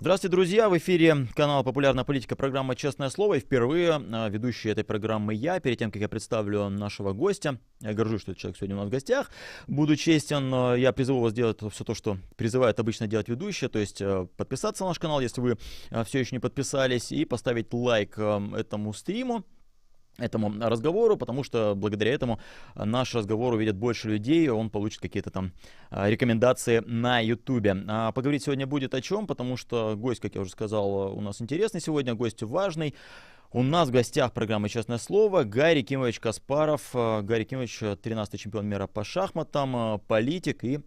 Здравствуйте, друзья! В эфире канал «Популярная политика», программа «Честное слово». И впервые ведущий этой программы я. Перед тем, как я представлю нашего гостя, я горжусь, что этот человек сегодня у нас в гостях. Буду честен, я призываю вас делать все то, что призывает обычно делать ведущие. То есть подписаться на наш канал, если вы все еще не подписались, и поставить лайк этому стриму, этому разговору, потому что благодаря этому наш разговор увидит больше людей, он получит какие-то там рекомендации на Ютубе. Поговорить сегодня будет о чем, потому что гость, как я уже сказал, у нас интересный сегодня, гость важный. У нас в гостях программы «Честное слово» Гарри Кимович Каспаров. Гарри Кимович — 13-й чемпион мира по шахматам, политик и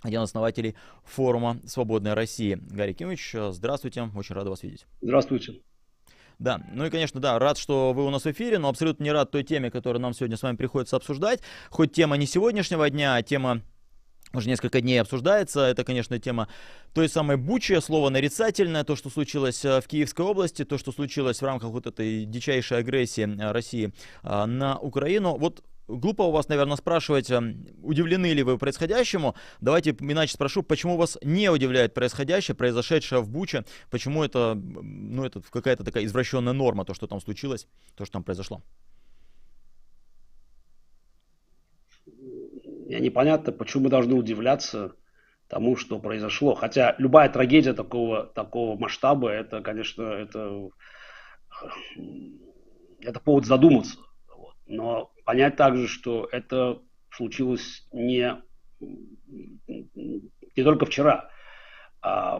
один из основателей форума «Свободная Россия». Гарри Кимович, здравствуйте, очень рад вас видеть. Здравствуйте. Да, ну и, конечно, да, рад, что вы у нас в эфире, но абсолютно не рад той теме, которую нам сегодня с вами приходится обсуждать. Хоть тема не сегодняшнего дня, а тема уже несколько дней обсуждается. Это, конечно, тема той самой Бучи, слово нарицательное, то, что случилось в Киевской области, то, что случилось в рамках вот этой дичайшей агрессии России на Украину. Вот глупо у вас, наверное, спрашивать, удивлены ли вы происходящему. Давайте иначе спрошу, почему вас не удивляет происходящее, произошедшее в Буче? Почему это, ну, это какая-то такая извращенная норма, то, что там случилось, то, что там произошло? Мне непонятно, почему мы должны удивляться тому, что произошло. Хотя любая трагедия такого масштаба, это, конечно, это повод задуматься. Вот. Но понять также, что это случилось не только вчера.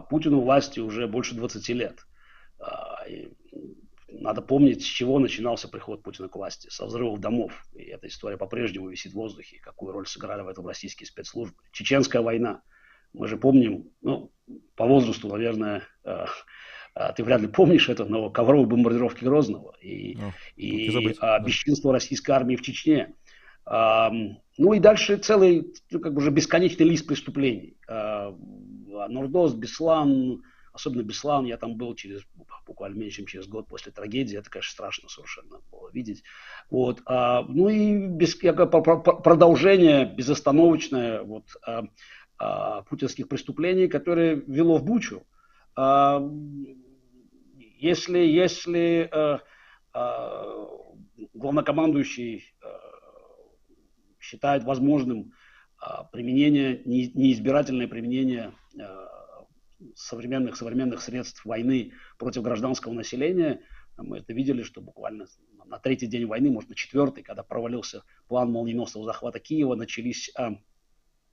Путину власти уже больше 20 лет. Надо помнить, с чего начинался приход Путина к власти. Со взрывов домов. И эта история по-прежнему висит в воздухе. Какую роль сыграли в этом российские спецслужбы. Чеченская война. Мы же помним, ну, по возрасту, наверное, ты вряд ли помнишь это, но ковровые бомбардировки Грозного и бесчинство российской армии в Чечне. Ну и дальше целый, как бы уже бесконечный лист преступлений. Нордост, Беслан, особенно Беслан, я там был буквально меньше, чем через год после трагедии. Это, конечно, страшно совершенно было видеть. Вот. Ну и продолжение безостановочное путинских преступлений, которые вело в Бучу. Если главнокомандующий считает возможным применение, неизбирательное применение современных средств войны против гражданского населения. Мы это видели, что буквально на третий день войны, может на четвертый, когда провалился план молниеносного захвата Киева, начались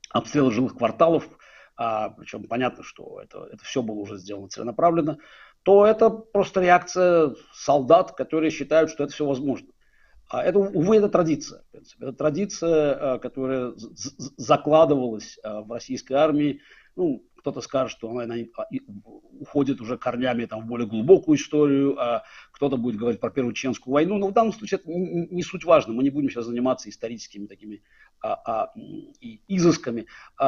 обстрелы жилых кварталов, причем понятно, что это все было уже сделано целенаправленно, то это просто реакция солдат, которые считают, что это все возможно. Увы, это традиция. В принципе. Это традиция, которая закладывалась в российской армии. Ну, кто-то скажет, что она уходит уже корнями в более глубокую историю, а кто-то будет говорить про Первую Чеченскую войну. Но в данном случае это не суть важно. Мы не будем сейчас заниматься историческими такими изысками.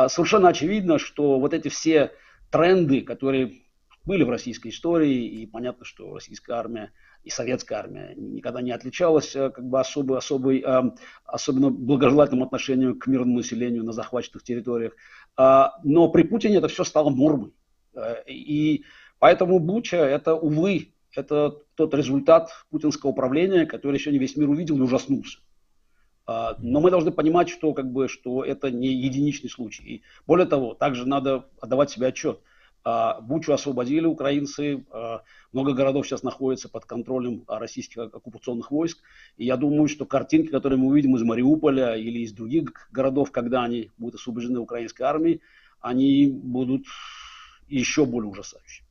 Совершенно очевидно, что вот эти все тренды, которые были в российской истории, и понятно, что российская армия и советская армия никогда не отличалась особенно благожелательным отношением к мирному населению на захваченных территориях. Но при Путине это все стало нормой. И поэтому Буча — это, увы, это тот результат путинского управления, который сегодня весь мир увидел и ужаснулся. Но мы должны понимать, что это не единичный случай. И более того, также надо отдавать себе отчет. Бучу освободили украинцы, много городов сейчас находится под контролем российских оккупационных войск. И я думаю, что картинки, которые мы увидим из Мариуполя или из других городов, когда они будут освобождены украинской армией, они будут еще более ужасающими.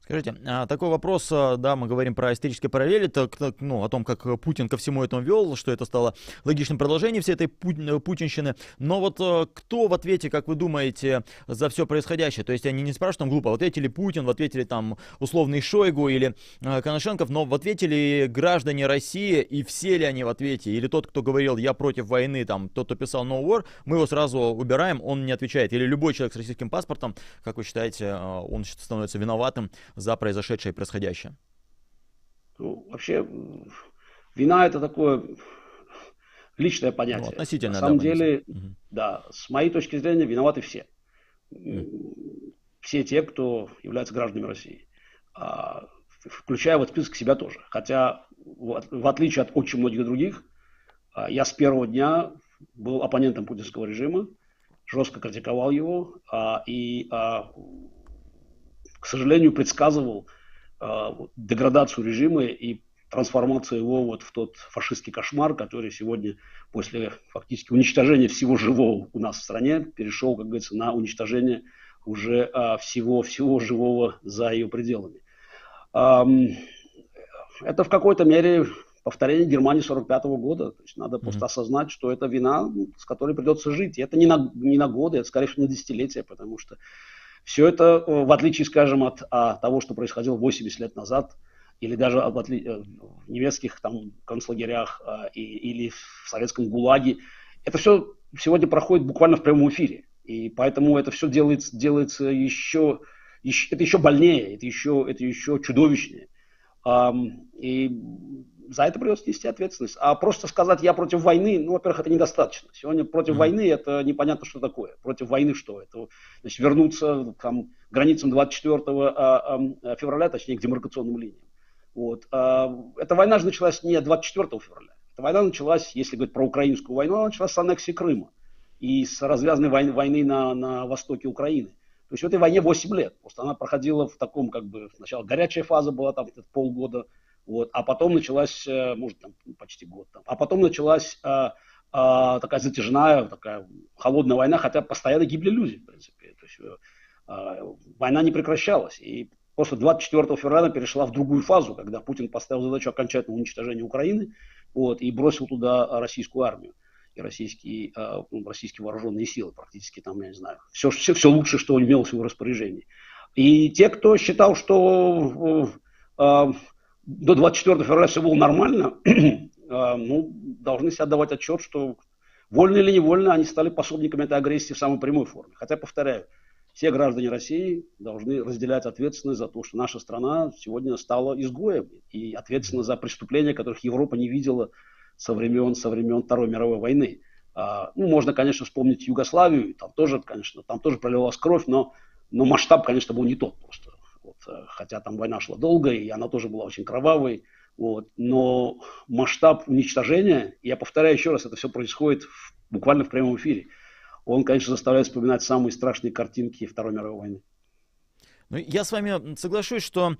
Скажите, такой вопрос, да, мы говорим про исторические параллели, о том, как Путин ко всему этому вел, что это стало логичным продолжением всей этой путинщины. Но вот кто в ответе, как вы думаете, за все происходящее? То есть они не спрашивают там глупо, в ответе ли Путин, в ответе ли там условный Шойгу или Коношенков, но в ответе ли граждане России, и все ли они в ответе? Или тот, кто говорил «я против войны», там, тот, кто писал «no war», мы его сразу убираем, он не отвечает. Или любой человек с российским паспортом, как вы считаете, он становится виноватым за произошедшее и происходящее? Ну, вообще, вина — это такое личное понятие. Ну, относительно, на самом деле, да, с моей точки зрения, виноваты все. все те, кто являются гражданами России, включая в этот список себя тоже. Хотя, в отличие от очень многих других, я с первого дня был оппонентом путинского режима, жестко критиковал его и, к сожалению, предсказывал деградацию режима и трансформацию его вот в тот фашистский кошмар, который сегодня после фактически уничтожения всего живого у нас в стране перешел, как говорится, на уничтожение уже всего живого за ее пределами. Это в какой-то мере повторение Германии 1945 года. То есть надо просто осознать, что это вина, с которой придется жить. И это не на годы, это, скорее всего, на десятилетия, потому что все это, в отличие, скажем, от того, что происходило 80 лет назад, или даже в немецких там концлагерях или в советском ГУЛАГе, это все сегодня проходит буквально в прямом эфире. И поэтому это все делается еще больнее, это еще чудовищнее. И за это придется нести ответственность. А просто сказать «я против войны», ну, во-первых, это недостаточно. Сегодня против войны это непонятно, что такое. Против войны что? Это, значит, вернуться к границам 24 февраля, точнее, к демаркационным линиям. Вот. Эта война же началась не 24 февраля. Эта война началась, если говорить про украинскую войну, она началась с аннексии Крыма и с развязанной войны на востоке Украины. То есть в этой войне 8 лет. Просто она проходила в таком, как бы, сначала горячая фаза была, там, полгода, вот, а потом началась, может, там, почти год, там, а потом началась такая затяжная, такая холодная война, хотя постоянно гибли люди, в принципе. То есть война не прекращалась. И после 24 февраля перешла в другую фазу, когда Путин поставил задачу окончательного уничтожения Украины, вот, и бросил туда российскую армию и российские вооруженные силы, практически там, я не знаю, все лучшее, что имелось в его распоряжении. И те, кто считал, что до 24 февраля все было нормально, должны себе отдавать отчет, что вольно или невольно они стали пособниками этой агрессии в самой прямой форме. Хотя, повторяю, все граждане России должны разделять ответственность за то, что наша страна сегодня стала изгоем и ответственна за преступления, которых Европа не видела со времен Второй мировой войны. Можно, конечно, вспомнить Югославию, там тоже проливалась кровь, но масштаб, конечно, был не тот просто. Вот, хотя там война шла долго, и она тоже была очень кровавой. Вот, но масштаб уничтожения, я повторяю еще раз, это все происходит буквально в прямом эфире. Он, конечно, заставляет вспоминать самые страшные картинки Второй мировой войны. Ну, я с вами соглашусь, что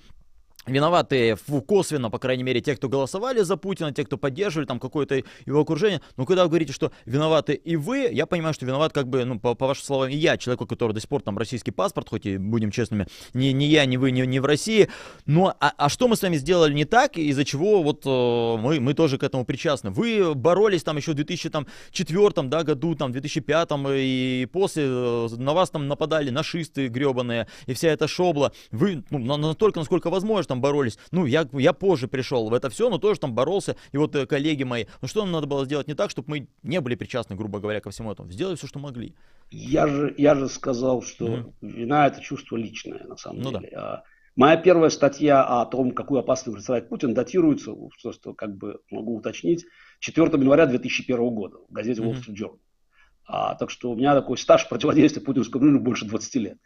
виноваты косвенно, по крайней мере, те, кто голосовали за Путина, те, кто поддерживали там какое-то его окружение. Но когда вы говорите, что виноваты и вы, я понимаю, что виноват, как бы, по вашим словам, и я, человек, у которого до сих пор там российский паспорт, хоть и будем честными, ни я, ни вы, не в России. Но что мы с вами сделали не так, из-за чего вот мы тоже к этому причастны? Вы боролись там еще в 2004 году, там, в 2005 и после на вас там нападали нашисты гребаные и вся эта шобла. Вы настолько, насколько возможно, там боролись. Я позже пришел в это все, но тоже там боролся. И вот коллеги мои, что нам надо было сделать не так, чтобы мы не были причастны, грубо говоря, ко всему этому? Сделали все, что могли. Я же сказал, что вина — это чувство личное, на самом деле. Да. Моя первая статья о том, какую опасность представляет Путин, датируется, просто как бы могу уточнить, 4 января 2001 года в газете Wall Street Journal. Так что у меня такой стаж противодействия путинскому режиму больше 20 лет.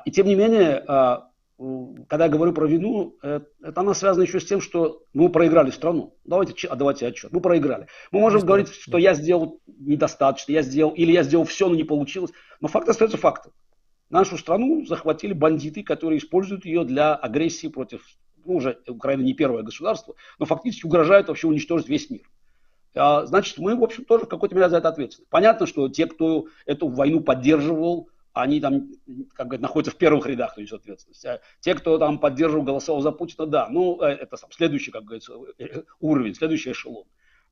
И тем не менее, когда я говорю про вину, это она связана еще с тем, что мы проиграли страну. Давайте отдавайте отчет. Мы проиграли. Мы можем говорить, что я сделал недостаточно, я сделал все, но не получилось. Но факт остается фактом. Нашу страну захватили бандиты, которые используют ее для агрессии против, уже Украина не первое государство, но фактически угрожают вообще уничтожить весь мир. Значит, мы, в общем, тоже в какой-то мере за это ответственны. Понятно, что те, кто эту войну поддерживал, они там, как говорят, находятся в первых рядах, то есть ответственность. А те, кто там поддерживал, голосовал за Путина, да, это следующий, как говорится, уровень, следующий эшелон.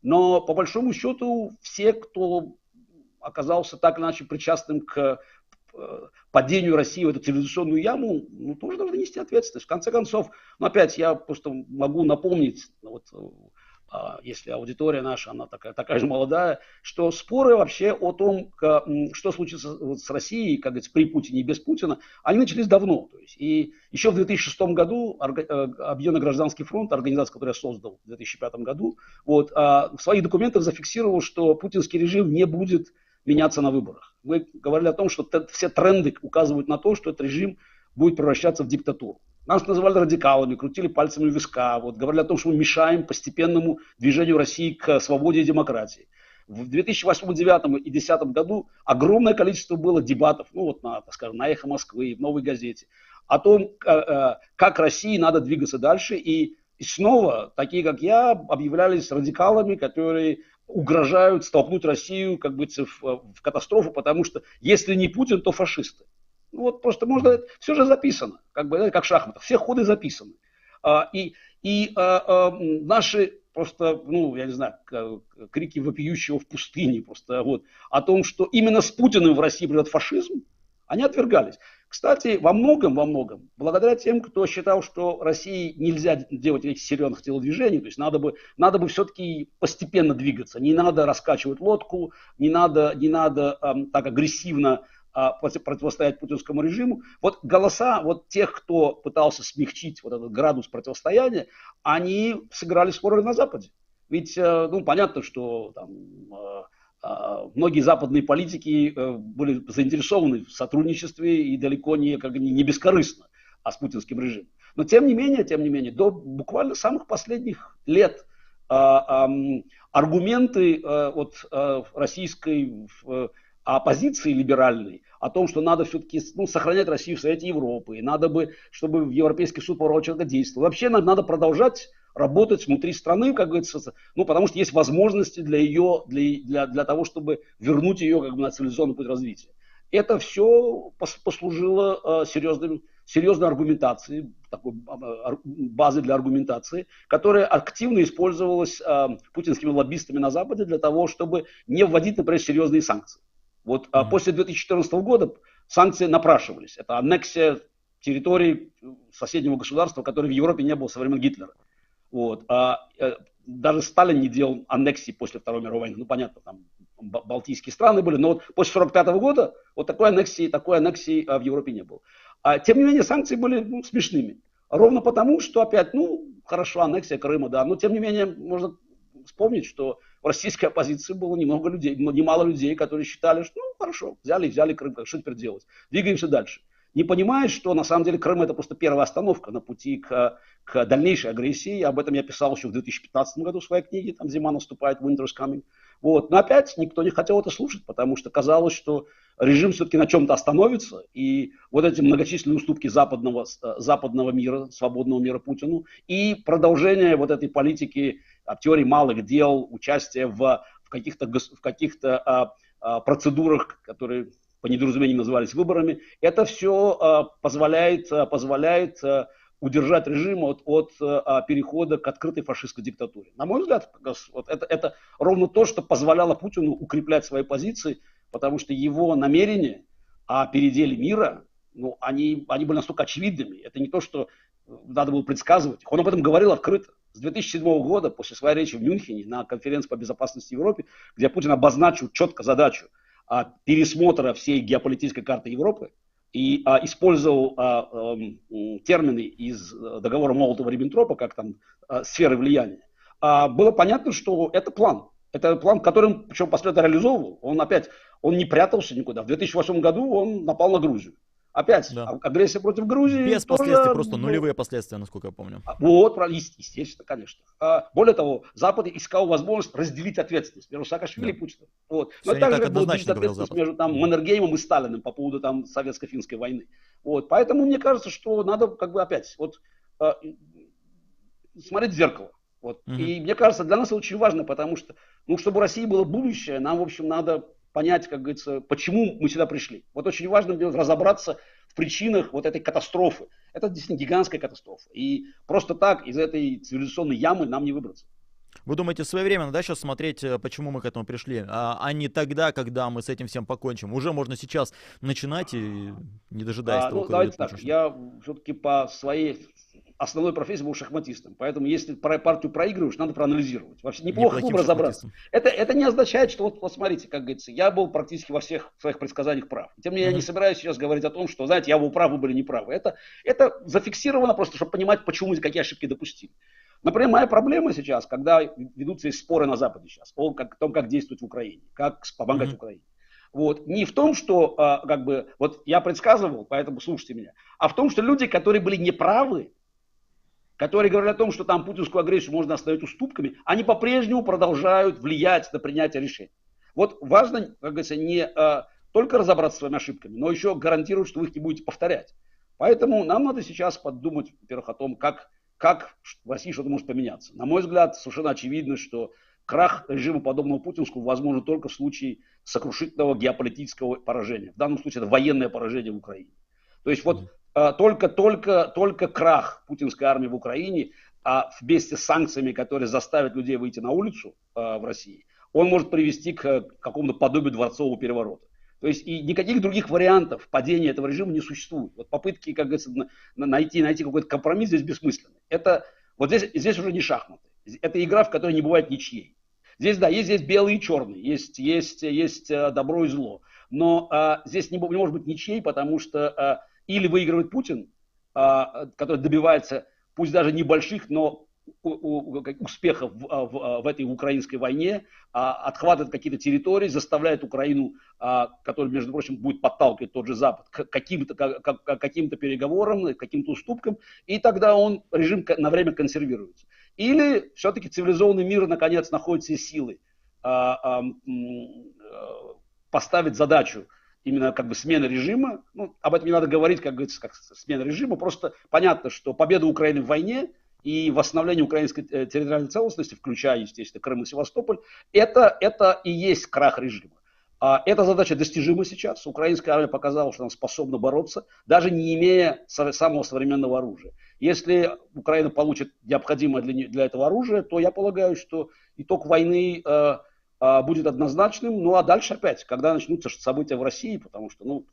Но по большому счету все, кто оказался так или иначе причастным к падению России в эту цивилизационную яму, тоже должны нести ответственность. В конце концов, опять я просто могу напомнить, если аудитория наша, она такая же молодая, что споры вообще о том, что случится с Россией, как говорится, при Путине и без Путина, они начались давно. То есть, и еще в 2006 году Объединенный гражданский фронт, организация, которую я создал в 2005 году, в своих документах зафиксировал, что путинский режим не будет меняться на выборах. Вы говорили о том, что все тренды указывают на то, что этот режим будет превращаться в диктатуру. Нас называли радикалами, крутили пальцами у виска, вот, говорили о том, что мы мешаем постепенному движению России к свободе и демократии. В 2008, 2009 и 2010 году огромное количество было дебатов, ну вот на, так скажем, на «Эхо Москвы», в «Новой газете», о том, как России надо двигаться дальше. И снова такие, как я, объявлялись радикалами, которые угрожают столкнуть Россию как бы в катастрофу, потому что если не Путин, то фашисты. Вот просто можно, все же записано, как бы, как в шахматах, все ходы записаны. Наши просто, ну, я не знаю, крики вопиющего в пустыне просто вот, о том, что именно с Путиным в России придет фашизм, они отвергались. Кстати, во многом, благодаря тем, кто считал, что России нельзя делать этих серьезных телодвижений, то есть надо бы все-таки постепенно двигаться, не надо раскачивать лодку, не надо так агрессивно противостоять путинскому режиму. Вот голоса вот тех, кто пытался смягчить вот этот градус противостояния, они сыграли свою роль на Западе. Ведь, ну, понятно, что там, многие западные политики были заинтересованы в сотрудничестве и далеко не бескорыстно с путинским режимом. Но тем не менее, до буквально самых последних лет аргументы от российской оппозиции либеральной о том, что надо все-таки сохранять Россию в Совете Европы, и надо бы, чтобы Европейский суд по правам человека действовал. Вообще надо продолжать работать внутри страны, как говорится, ну, потому что есть возможности для того, чтобы вернуть ее как бы на цивилизационный путь развития. Это все послужило серьезной аргументацией, такой базой для аргументации, которая активно использовалась путинскими лоббистами на Западе для того, чтобы не вводить, например, серьезные санкции. Вот после 2014 года санкции напрашивались. Это аннексия территорий соседнего государства, которое в Европе не было со времен Гитлера. Вот. Даже Сталин не делал аннексии после Второй мировой войны. Ну, понятно, там балтийские страны были, но вот после 1945 года вот такой аннексии в Европе не было. Тем не менее, санкции были смешными. Ровно потому, что опять, хорошо, аннексия Крыма, да, но тем не менее, можно вспомнить, что в российской оппозиции было немало людей, которые считали, что хорошо, взяли Крым, что теперь делать? Двигаемся дальше. Не понимают, что на самом деле Крым это просто первая остановка на пути к дальнейшей агрессии. Об этом я писал еще в 2015 году в своей книге, там «Зима наступает», «Winter's coming». Вот. Но опять никто не хотел это слушать, потому что казалось, что режим все-таки на чем-то остановится, и вот эти многочисленные уступки западного мира, свободного мира Путину, и продолжение вот этой политики теории малых дел, участия в каких-то процедурах, которые по недоразумению назывались выборами, это все позволяет удержать режим от перехода к открытой фашистской диктатуре. На мой взгляд, вот это ровно то, что позволяло Путину укреплять свои позиции, потому что его намерения о переделе мира, они были настолько очевидными. Это не то, что надо было предсказывать. Он об этом говорил открыто. С 2007 года, после своей речи в Мюнхене на конференции по безопасности в Европе, где Путин обозначил четко задачу пересмотра всей геополитической карты Европы и использовал термины из договора Молотова-Риббентропа, как там сферы влияния, было понятно, что это план. Это план, которым, причем последовательно реализовывал. Он не прятался никуда. В 2008 году он напал на Грузию. Опять, да. Агрессия против Грузии. Без последствий, просто нулевые последствия, насколько я помню. Вот, естественно, конечно. Более того, Запад искал возможность разделить ответственность между Саакашвили и Путиным. Вот. Но также было делить ответственность между Маннергеймом и Сталиным по поводу советско-финской войны. Вот. Поэтому мне кажется, что надо опять смотреть в зеркало. Вот. И мне кажется, для нас это очень важно, потому что, чтобы у России было будущее, нам, в общем, надо понять, как говорится, почему мы сюда пришли. Вот очень важно разобраться в причинах вот этой катастрофы. Это действительно гигантская катастрофа. И просто так из этой цивилизационной ямы нам не выбраться. Вы думаете, своевременно, да, сейчас смотреть, почему мы к этому пришли, а не тогда, когда мы с этим всем покончим? Уже можно сейчас начинать и не дожидаясь того, когда давайте так, я все-таки по своей основной профессии был шахматистом, поэтому если партию проигрываешь, надо проанализировать. Вообще неплохо было разобраться. Это не означает, что вот смотрите, как говорится, я был практически во всех своих предсказаниях прав. Тем не менее, я не собираюсь сейчас говорить о том, что, знаете, я был прав, вы были неправы. Это зафиксировано просто, чтобы понимать, почему и какие ошибки допустили. Например, моя проблема сейчас, когда ведутся споры на Западе сейчас, о том, как действовать в Украине, как помогать Украине. Вот. Не в том, что, как бы, вот я предсказывал, поэтому слушайте меня, а в том, что люди, которые были неправы, которые говорят о том, что там путинскую агрессию можно оставить уступками, они по-прежнему продолжают влиять на принятие решений. Вот важно, как говорится, не только разобраться с своими ошибками, но еще гарантировать, что вы их не будете повторять. Поэтому нам надо сейчас подумать, во-первых, о том, как в России что-то может поменяться. На мой взгляд, совершенно очевидно, что крах режима, подобного путинскому, возможен только в случае сокрушительного геополитического поражения. В данном случае это военное поражение в Украине. То есть вот только крах путинской армии в Украине, вместе с санкциями, которые заставят людей выйти на улицу в России, он может привести к какому-то подобию дворцового переворота. То есть и никаких других вариантов падения этого режима не существует. Вот попытки, как говорится, найти какой-то компромисс здесь бессмысленны. Это вот здесь уже не шахматы. Это игра, в которой не бывает ничьей. Здесь, да, есть белый и черный, есть добро и зло. Но здесь не может быть ничьей, потому что или выигрывает Путин, который добивается, пусть даже небольших, но успехов в этой украинской войне, отхватывает какие-то территории, заставляет Украину, которая, между прочим, будет подталкивать тот же Запад, к каким-то переговорам, к каким-то уступкам, и тогда режим на время консервируется. Или все-таки цивилизованный мир, наконец, находит все силы поставить задачу именно как бы смены режима. Ну, об этом не надо говорить, как говорится, как смена режима. Просто понятно, что победа Украины в войне и восстановление украинской территориальной целостности, включая, естественно, Крым и Севастополь, это и есть крах режима. Эта задача достижима сейчас. Украинская армия показала, что она способна бороться, даже не имея самого современного оружия. Если Украина получит необходимое для этого оружие, то я полагаю, что итог войны будет однозначным. Ну а дальше опять, когда начнутся события в России, потому что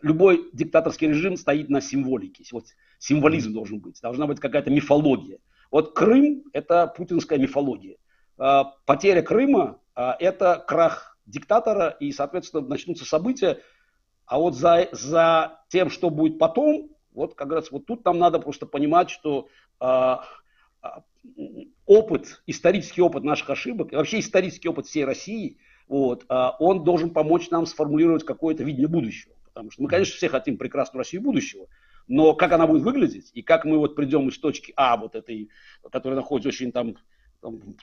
любой диктаторский режим стоит на символике. Вот символизм должен быть. Должна быть какая-то мифология. Вот Крым – это путинская мифология. Потеря Крыма – это крах диктатора, и, соответственно, начнутся события. А вот за тем, что будет потом, вот как раз вот тут нам надо просто понимать, что исторический опыт наших ошибок, вообще исторический опыт всей России, он должен помочь нам сформулировать какое-то видение будущего. Потому что мы, конечно, все хотим прекрасную Россию будущего, но как она будет выглядеть, и как мы придем из точки вот этой, которая находится очень там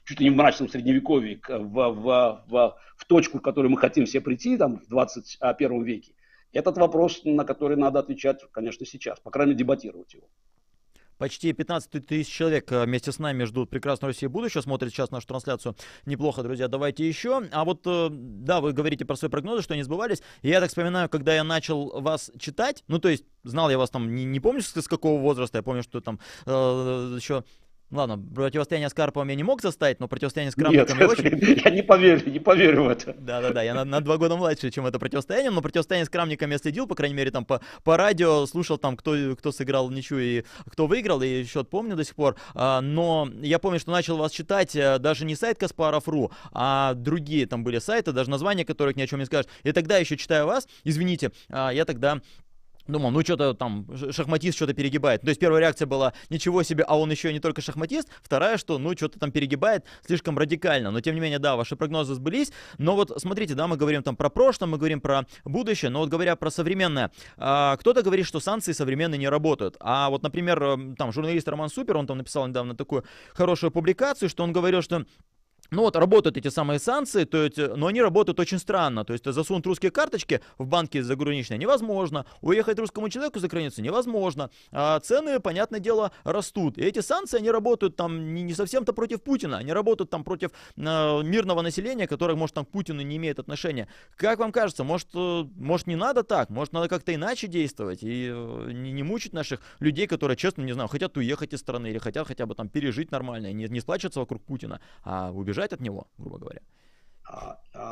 чуть ли не в мрачном средневековье, в точку, в которую мы хотим все прийти там, в 21 веке, этот вопрос, на который надо отвечать, конечно, сейчас, по крайней мере, дебатировать его. Почти 15 тысяч человек вместе с нами ждут прекрасную Россию будущего, смотрят сейчас нашу трансляцию. Неплохо, друзья, давайте еще. А вот, да, вы говорите про свои прогнозы, что они сбывались. И я так вспоминаю, когда я начал вас читать, ну, то есть, знал я вас там, не помню, с какого возраста, я помню, что там еще... Ладно, противостояние с Карповым я не мог заставить, но противостояние с Крамником я очень... Я не поверю в это. Да, я на 2 года младше, чем это противостояние, но противостояние с Крамником я следил, по крайней мере, там по радио, слушал там, кто сыграл ничью и кто выиграл, и счет помню до сих пор, но я помню, что начал вас читать даже не сайт Kasparov.ru, а другие там были сайты, даже названия которых ни о чем не скажешь, и тогда еще читая вас, извините, я тогда... Думал, ну что-то там, шахматист что-то перегибает. То есть первая реакция была, ничего себе, а он еще не только шахматист. Вторая, что, ну что-то там перегибает слишком радикально. Но тем не менее, да, ваши прогнозы сбылись. Но вот смотрите, да, мы говорим там про прошлое, мы говорим про будущее, но вот говоря про современное, кто-то говорит, что санкции современные не работают. А вот, например, там журналист Роман Супер, он там написал недавно такую хорошую публикацию, что он говорил, что ну вот работают эти самые санкции, то есть, но они работают очень странно. То есть засунуть русские карточки в банки заграничные невозможно. Уехать русскому человеку за границу невозможно. А цены, понятное дело, растут. И эти санкции, они работают там не совсем-то против Путина. Они работают там против мирного населения, которое, может, там к Путину не имеет отношения. Как вам кажется, может не надо так? Может, надо как-то иначе действовать и не мучить наших людей, которые, честно, не знаю, хотят уехать из страны или хотят хотя бы там пережить нормально, и не сплачиваться вокруг Путина, а убежать от него, грубо говоря.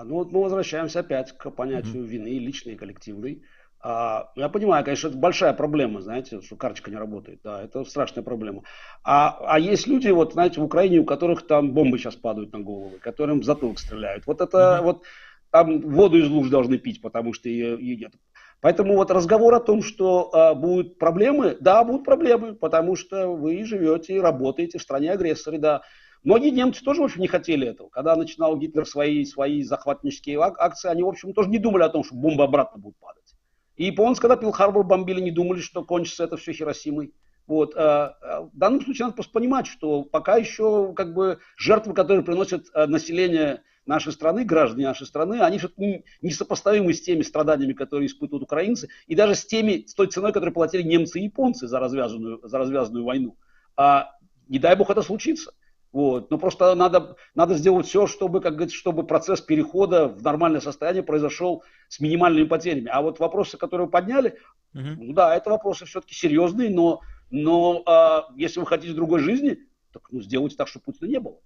Ну, мы возвращаемся опять к понятию вины, личной и коллективной. Я понимаю, конечно, это большая проблема, знаете, что карточка не работает. Да, это страшная проблема. А есть люди, вот, знаете, в Украине, у которых там бомбы сейчас падают на головы, которым в затылок стреляют. Вот это вот там воду из луж должны пить, потому что ее нет. Поэтому вот разговор о том, что будут проблемы, да, будут проблемы, потому что вы живете и работаете в стране-агрессоре, да. Многие немцы тоже, в общем, не хотели этого. Когда начинал Гитлер свои захватнические акции, они, в общем, тоже не думали о том, что бомбы обратно будут падать. И японцы, когда Перл-Харбор бомбили, не думали, что кончится это все Хиросимой. Вот. В данном случае надо просто понимать, что пока еще как бы жертвы, которые приносят население нашей страны, граждане нашей страны, они все-таки несопоставимы с теми страданиями, которые испытывают украинцы, и даже с той ценой, которую платили немцы и японцы за развязанную войну. Не дай бог это случится. Вот. Но просто надо сделать все, чтобы, как говорится, чтобы процесс перехода в нормальное состояние произошел с минимальными потерями. А вот вопросы, которые вы подняли, ну да, это вопросы все-таки серьезные, но если вы хотите другой жизни, так сделайте так, чтобы Путина не было.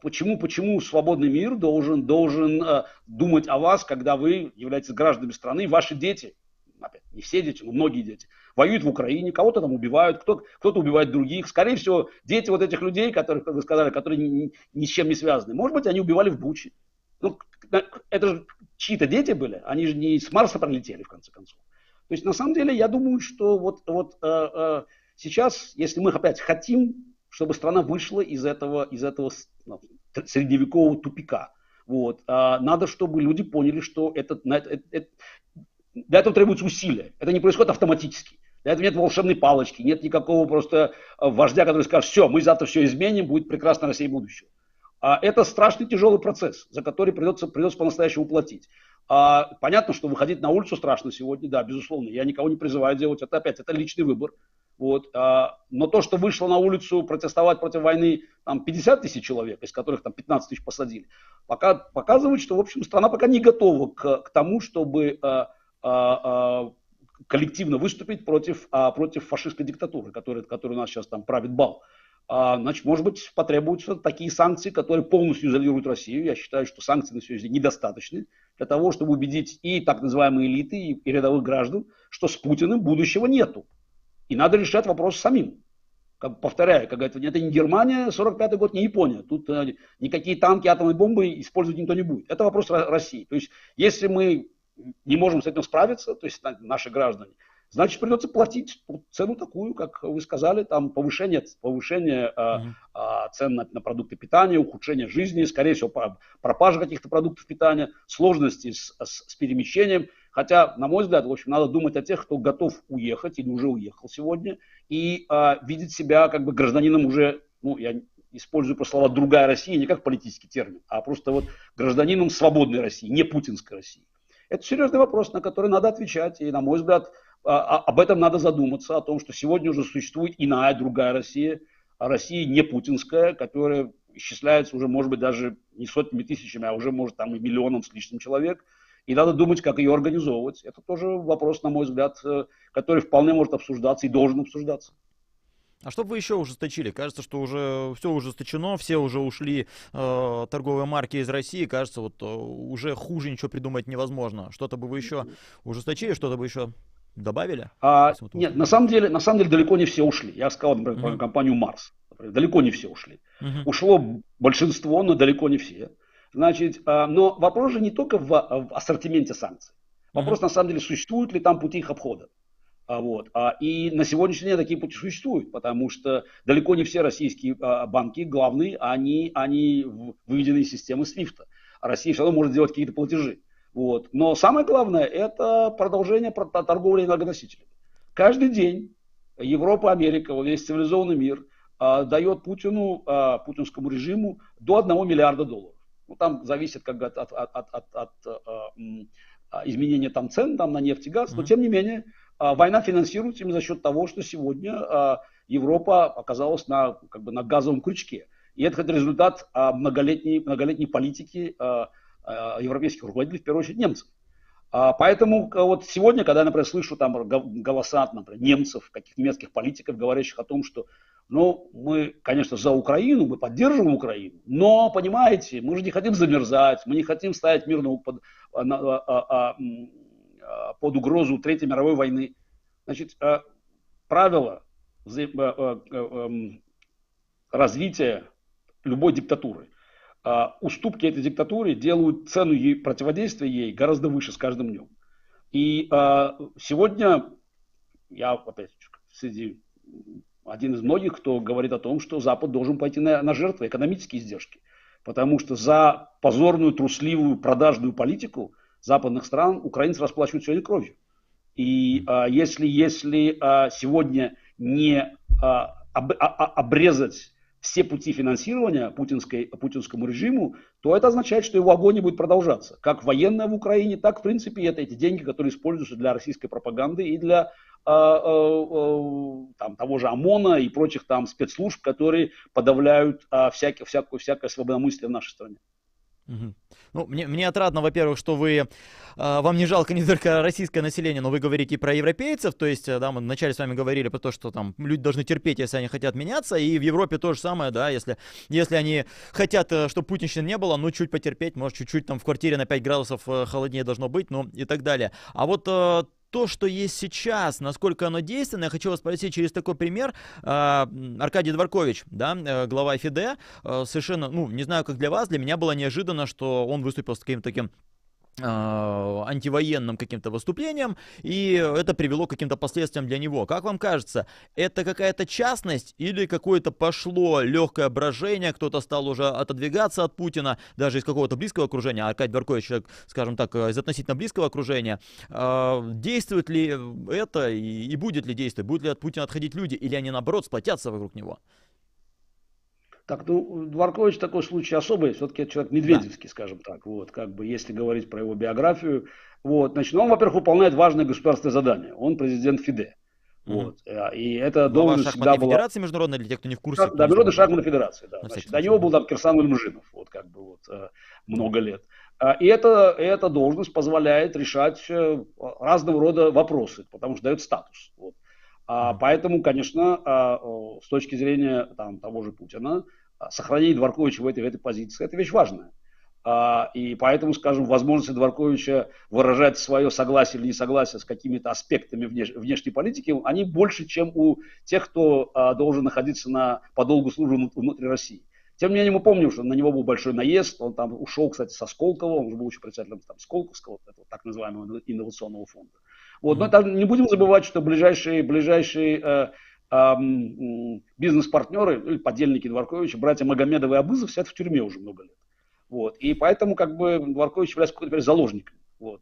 Почему свободный мир должен думать о вас, когда вы являетесь гражданами страны, ваши дети, опять, не все дети, но многие дети, воюют в Украине, кого-то там убивают, кто-то убивает других. Скорее всего, дети вот этих людей, которых, как вы сказали, которые ни с чем не связаны, может быть, они убивали в Буче. Ну, это же чьи-то дети были, они же не с Марса прилетели, в конце концов. То есть, на самом деле, я думаю, что сейчас, если мы опять хотим, чтобы страна вышла из этого средневекового тупика, надо, чтобы люди поняли, что для этого требуются усилия. Это не происходит автоматически. Для этого нет волшебной палочки, нет никакого просто вождя, который скажет: все, мы завтра все изменим, будет прекрасная Россия будущего. Это страшный тяжелый процесс, за который придется по-настоящему платить. Понятно, что выходить на улицу страшно сегодня, да, безусловно. Я никого не призываю делать это, опять, это личный выбор. Но то, что вышло на улицу протестовать против войны 50 тысяч человек, из которых 15 тысяч посадили, показывает, что, в общем, страна пока не готова к тому, чтобы коллективно выступить против фашистской диктатуры, которая у нас сейчас там правит бал. Значит, может быть, потребуются такие санкции, которые полностью изолируют Россию. Я считаю, что санкции на сегодня недостаточны для того, чтобы убедить и так называемые элиты, и рядовых граждан, что с Путиным будущего нету. И надо решать вопрос самим. Повторяю, это не Германия, 45-й год, не Япония. Тут никакие танки, атомные бомбы использовать никто не будет. Это вопрос России. То есть, если мы не можем с этим справиться, то есть наши граждане, значит, придется платить цену такую, как вы сказали, там повышение цен на продукты питания, ухудшение жизни, скорее всего, пропажа каких-то продуктов питания, сложности с перемещением. Хотя, на мой взгляд, в общем, надо думать о тех, кто готов уехать или уже уехал сегодня, и видеть себя как бы гражданином уже, я использую просто слова «другая Россия» не как политический термин, а просто гражданином свободной России, не путинской России. Это серьезный вопрос, на который надо отвечать, и, на мой взгляд, об этом надо задуматься, о том, что сегодня уже существует иная, другая Россия, Россия не путинская, которая исчисляется уже, может быть, даже не сотнями тысячами, а уже, может, и миллионом с лишним человек, и надо думать, как ее организовывать. Это тоже вопрос, на мой взгляд, который вполне может обсуждаться и должен обсуждаться. А что бы вы еще ужесточили? Кажется, что уже все ужесточено, все уже ушли торговые марки из России. Кажется, уже хуже ничего придумать невозможно. Что-то бы вы еще ужесточили, что-то бы еще добавили? Нет, на самом деле далеко не все ушли. Я сказал, например, про компанию Марс. Далеко не все ушли. Ушло большинство, но далеко не все. Значит, но вопрос же не только в ассортименте санкций. Вопрос, на самом деле, существуют ли там пути их обхода. И на сегодняшний день такие пути существуют, потому что далеко не все российские банки, главные, они выведены из системы SWIFT. А Россия все равно может делать какие-то платежи. Но самое главное, это продолжение торговли энергоносителями. Каждый день Европа, Америка, весь цивилизованный мир дает путинскому режиму до $1 миллиарда. Там зависит от изменения цен на нефть и газ, но тем не менее война финансируется именно за счет того, что сегодня Европа оказалась на газовом крючке. И это результат многолетней политики европейских руководителей, в первую очередь немцев. Поэтому сегодня, когда я, например, слышу голоса, например, немцев, каких-то немецких политиков, говорящих о том, что мы, конечно, за Украину, мы поддерживаем Украину, но, понимаете, мы же не хотим замерзать, мы не хотим ставить мир под угрозу Третьей мировой войны. Значит, правило развития любой диктатуры. Уступки этой диктатуре делают цену противодействия ей гораздо выше с каждым днем. И сегодня я опять среди один из многих, кто говорит о том, что Запад должен пойти на жертвы, экономические издержки. Потому что за позорную, трусливую, продажную политику западных стран украинцы расплачивают сегодня кровью. И если сегодня не обрезать все пути финансирования путинскому режиму, то это означает, что его огонь будет продолжаться. Как военная в Украине, так в принципе это эти деньги, которые используются для российской пропаганды и для того же ОМОНа и прочих там спецслужб, которые подавляют всякое свободомыслие в нашей стране. Угу. Ну, мне отрадно, во-первых, что вам не жалко не только российское население, но вы говорите и про европейцев, то есть, да, мы вначале с вами говорили про то, что там люди должны терпеть, если они хотят меняться, и в Европе то же самое, да, если они хотят, чтобы путинщины не было, ну, чуть потерпеть, может, чуть-чуть там в квартире на 5 градусов холоднее должно быть, ну, и так далее. А вот то, что есть сейчас, насколько оно действенно, я хочу вас спросить через такой пример. Аркадий Дворкович, да, глава ФИДЕ, совершенно, ну, не знаю, как для вас, для меня было неожиданно, что он выступил с каким-то таким антивоенным каким-то выступлением, и это привело к каким-то последствиям для него. Как вам кажется, это какая-то частность или какое-то пошло легкое брожение, кто-то стал уже отодвигаться от Путина, даже из какого-то близкого окружения, Аркадий Дворкович, скажем так, из относительно близкого окружения. Действует ли это и будет ли действовать? Будут ли от Путина отходить люди, или они, наоборот, сплотятся вокруг него? Так, ну, Дворкович такой случай особый, все-таки это человек медведевский, скажем так, вот, как бы, если говорить про его биографию, вот, значит, он, во-первых, выполняет важное государственное задание, он президент ФИДЕ, вот, и это должность всегда была... Федерации международной, для тех, кто не в курсе. Да, Международной шахматной федерации, да, значит, до него был там Кирсан Ульмжинов, вот, как бы, вот, много лет, и эта должность позволяет решать разного рода вопросы, потому что дает статус, вот. Поэтому, конечно, с точки зрения там, того же Путина, сохранение Дворковича в этой позиции – это вещь важная. И поэтому, скажем, возможности Дворковича выражать свое согласие или несогласие с какими-то аспектами внешней политики, они больше, чем у тех, кто должен находиться по долгу службы внутри России. Тем не менее, мы помним, что на него был большой наезд, он там ушел, кстати, со Сколково, он уже был еще председателем там, Сколковского, так называемого инновационного фонда. Вот, но не будем забывать, что ближайшие бизнес-партнеры, или подельники Дворковича, братья Магомедов и Абызов, сидят в тюрьме уже много лет. Вот, и поэтому как бы Дворкович является какой-то заложником. Вот.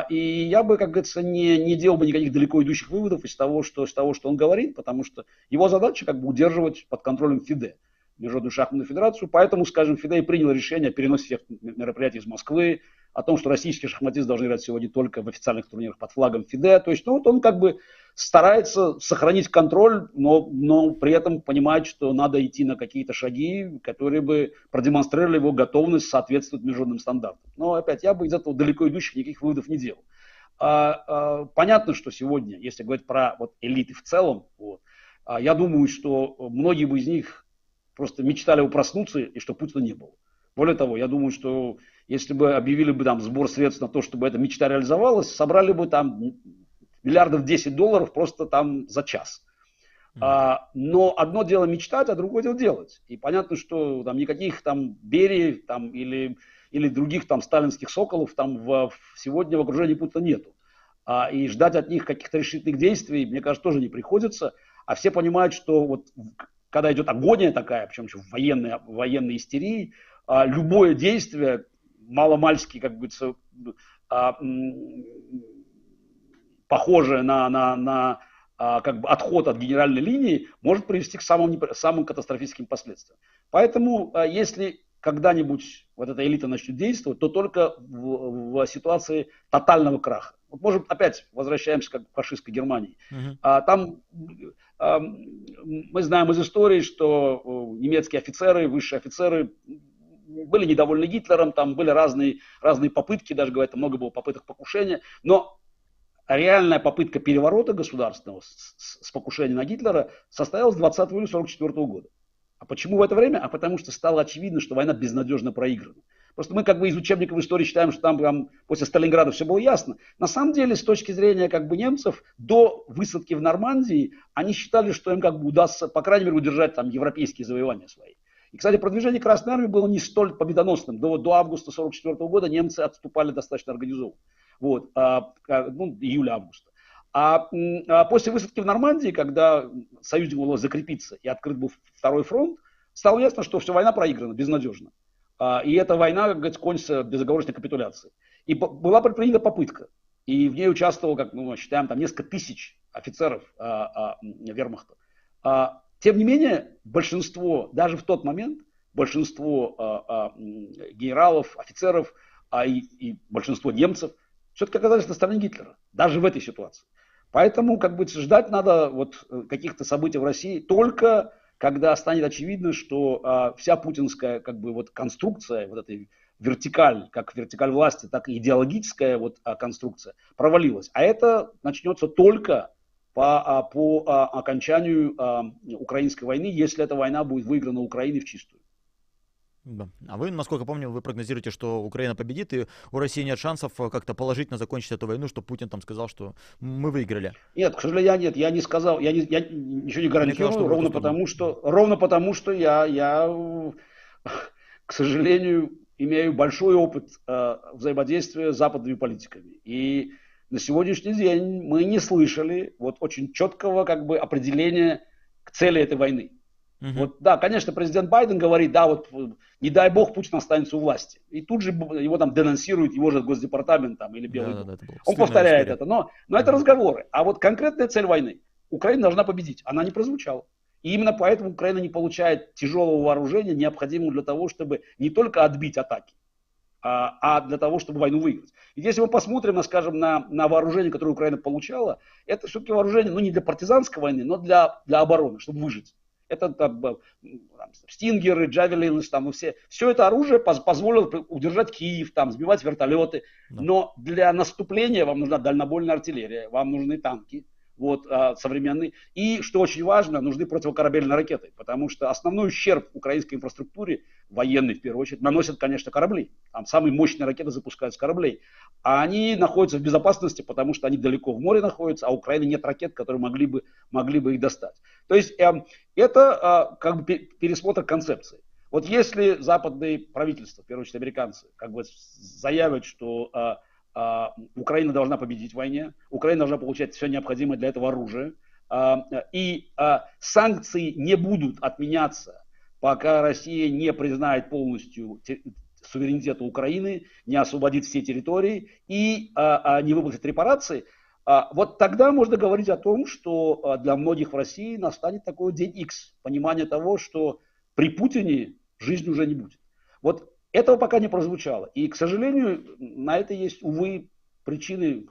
И я бы, как говорится, не делал бы никаких далеко идущих выводов из того, что он говорит, потому что его задача как бы удерживать под контролем ФИДЕ, Международную шахматную федерацию. Поэтому, скажем, ФИДЕ принял решение о переносе всех мероприятий из Москвы, о том, что российские шахматисты должны играть сегодня только в официальных турнирах под флагом ФИДЕ. То есть, ну, вот он как бы старается сохранить контроль, но при этом понимает, что надо идти на какие-то шаги, которые бы продемонстрировали его готовность соответствовать международным стандартам. Но опять, я бы из этого далеко идущих никаких выводов не делал. Понятно, что сегодня, если говорить про вот элиты в целом, вот, я думаю, что многие бы из них просто мечтали бы проснуться и что Путина не было. Более того, я думаю, что если бы объявили бы там сбор средств на то, чтобы эта мечта реализовалась, собрали бы там миллиардов $10 просто там за час. Но одно дело мечтать, а другое дело делать. И понятно, что там никаких там Берии там, или других там сталинских соколов там сегодня в окружении Путина нету. И ждать от них каких-то решительных действий, мне кажется, тоже не приходится. А все понимают, что вот когда идет агония такая, причем еще в военной истерии, любое действие маломальски, как говорится, похожее на как бы отход от генеральной линии, может привести к самым катастрофическим последствиям. Поэтому, если когда-нибудь вот эта элита начнет действовать, то только в ситуации тотального краха. Вот, может, опять возвращаемся к фашистской Германии. Там мы знаем из истории, что немецкие офицеры, высшие офицеры были недовольны Гитлером, там были разные попытки, даже говорят, много было попыток покушения, но реальная попытка переворота государственного с покушением на Гитлера состоялась 20 июля 1944 года. А почему в это время? А потому что стало очевидно, что война безнадежно проиграна. Просто мы как бы из учебников истории считаем, что там после Сталинграда все было ясно. На самом деле, с точки зрения как бы немцев, до высадки в Нормандии, они считали, что им как бы удастся, по крайней мере, удержать там европейские завоевания свои. И, кстати, продвижение Красной Армии было не столь победоносным. До августа 1944 года немцы отступали достаточно организованно. Вот, июля-августа. После высадки в Нормандии, когда союзникам удалось закрепиться и открыт был второй фронт, стало ясно, что все, война проиграна, безнадежно. И эта война, как говорится, кончится безоговорочной капитуляцией. И была предпринята попытка. И в ней участвовало, как мы считаем, там несколько тысяч офицеров вермахта. Тем не менее, большинство, даже в тот момент, большинство генералов, офицеров и большинство немцев все-таки оказались на стороне Гитлера, даже в этой ситуации. Поэтому, как бы, ждать надо вот каких-то событий в России только когда станет очевидно, что вся путинская, как бы, вот конструкция, вот этой вертикаль, как вертикаль власти, так и идеологическая вот конструкция провалилась. А это начнется только по окончанию украинской войны, если эта война будет выиграна Украиной в чистую. Да. А вы, насколько помню, вы прогнозируете, что Украина победит, и у России нет шансов как-то положительно закончить эту войну, что Путин там сказал, что мы выиграли. Нет, к сожалению, я не сказал, я ничего не гарантирую, сказал, ровно потому, что я, к сожалению, имею большой опыт взаимодействия с западными политиками. И на сегодняшний день мы не слышали вот очень четкого, как бы, определения к цели этой войны. Вот, да, конечно, президент Байден говорит, да, вот не дай бог Путин останется у власти. И тут же его там денонсируют, его же Госдепартамент там, или Белый дом. Он повторяет это, но это разговоры. А вот конкретная цель войны. Украина должна победить. Она не прозвучала. И именно поэтому Украина не получает тяжелого вооружения, необходимого для того, чтобы не только отбить атаки, а для того, чтобы войну выиграть. И если мы посмотрим, скажем, на вооружение, которое Украина получала, это все-таки вооружение, ну, не для партизанской войны, но для обороны, чтобы выжить. Это там, стингеры, джавелины, там, все это оружие позволило удержать Киев, там, сбивать вертолеты. Да. Но для наступления вам нужна дальнобойная артиллерия, вам нужны танки, вот, современные. И, что очень важно, нужны противокорабельные ракеты, потому что основной ущерб украинской инфраструктуре, военной в первую очередь, наносят, конечно, корабли. Там самые мощные ракеты запускаются с кораблей. А они находятся в безопасности, потому что они далеко в море находятся, а у Украины нет ракет, которые могли бы их достать. То есть это как бы пересмотр концепции. Вот если западные правительства, в первую очередь американцы, как бы заявят, что Украина должна победить в войне, Украина должна получать все необходимое для этого оружие, и санкции не будут отменяться, пока Россия не признает полностью суверенитет Украины, не освободит все территории и не выплатит репарации, вот тогда можно говорить о том, что для многих в России настанет такой день X, понимание того, что при Путине жизни уже не будет. Вот этого пока не прозвучало. И, к сожалению, на это есть, увы, причины,